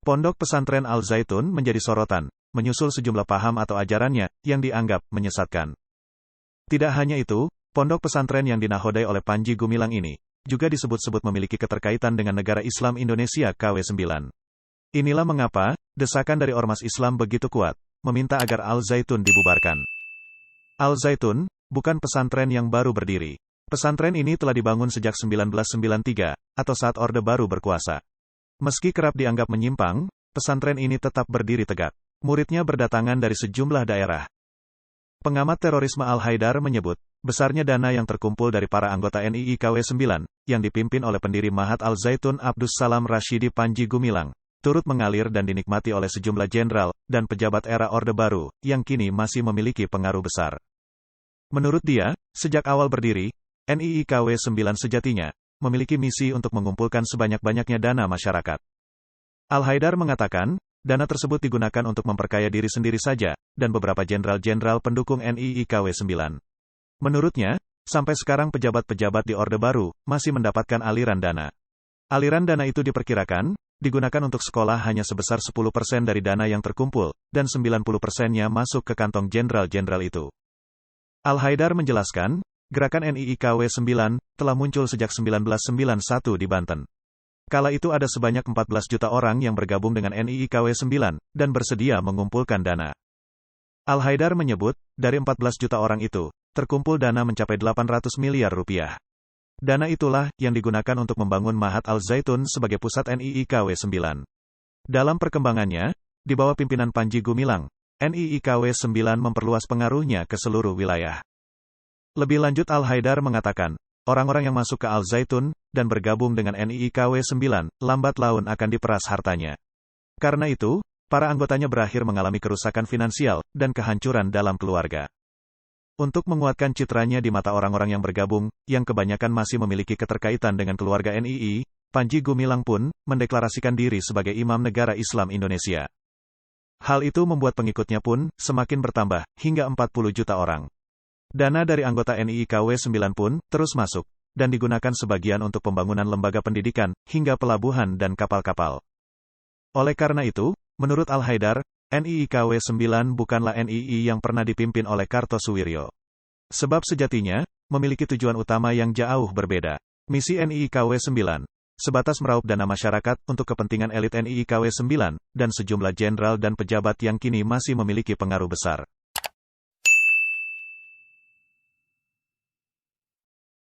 Pondok pesantren Al-Zaitun menjadi sorotan, menyusul sejumlah paham atau ajarannya, yang dianggap menyesatkan. Tidak hanya itu, pondok pesantren yang dinahodai oleh Panji Gumilang ini, juga disebut-sebut memiliki keterkaitan dengan negara Islam Indonesia KW9. Inilah mengapa, desakan dari ormas Islam begitu kuat, meminta agar Al-Zaitun dibubarkan. Al-Zaitun, bukan pesantren yang baru berdiri. Pesantren ini telah dibangun sejak 1993, atau saat Orde Baru berkuasa. Meski kerap dianggap menyimpang, pesantren ini tetap berdiri tegak. Muridnya berdatangan dari sejumlah daerah. Pengamat terorisme Al-Haidar menyebut, besarnya dana yang terkumpul dari para anggota NII KW9, yang dipimpin oleh pendiri Mahat Al-Zaitun Abdus Salam Rashidi Panji Gumilang, turut mengalir dan dinikmati oleh sejumlah jenderal dan pejabat era Orde Baru, yang kini masih memiliki pengaruh besar. Menurut dia, sejak awal berdiri, NII KW9 sejatinya memiliki misi untuk mengumpulkan sebanyak-banyaknya dana masyarakat. Al-Haidar mengatakan, dana tersebut digunakan untuk memperkaya diri sendiri saja, dan beberapa jenderal-jenderal pendukung NII KW9. Menurutnya, sampai sekarang pejabat-pejabat di Orde Baru masih mendapatkan aliran dana. Aliran dana itu diperkirakan digunakan untuk sekolah hanya sebesar 10% dari dana yang terkumpul, dan 90%-nya masuk ke kantong jenderal-jenderal itu. Al-Haidar menjelaskan, gerakan NII KW9 telah muncul sejak 1991 di Banten. Kala itu ada sebanyak 14 juta orang yang bergabung dengan NII KW9 dan bersedia mengumpulkan dana. Al-Haidar menyebut, dari 14 juta orang itu, terkumpul dana mencapai 800 miliar rupiah. Dana itulah yang digunakan untuk membangun Mahat Al-Zaitun sebagai pusat NII KW9. Dalam perkembangannya, di bawah pimpinan Panji Gumilang, NII KW9 memperluas pengaruhnya ke seluruh wilayah. Lebih lanjut Al-Haidar mengatakan, orang-orang yang masuk ke Al-Zaitun dan bergabung dengan NII KW9, lambat laun akan diperas hartanya. Karena itu, para anggotanya berakhir mengalami kerusakan finansial dan kehancuran dalam keluarga. Untuk menguatkan citranya di mata orang-orang yang bergabung, yang kebanyakan masih memiliki keterkaitan dengan keluarga NII, Panji Gumilang pun mendeklarasikan diri sebagai Imam Negara Islam Indonesia. Hal itu membuat pengikutnya pun semakin bertambah, hingga 40 juta orang. Dana dari anggota NII KW9 pun terus masuk, dan digunakan sebagian untuk pembangunan lembaga pendidikan, hingga pelabuhan dan kapal-kapal. Oleh karena itu, menurut Al-Haidar, NII KW9 bukanlah NII yang pernah dipimpin oleh Kartosuwiryo. Sebab sejatinya, memiliki tujuan utama yang jauh berbeda. Misi NII KW9, sebatas meraup dana masyarakat untuk kepentingan elit NII KW9, dan sejumlah jenderal dan pejabat yang kini masih memiliki pengaruh besar.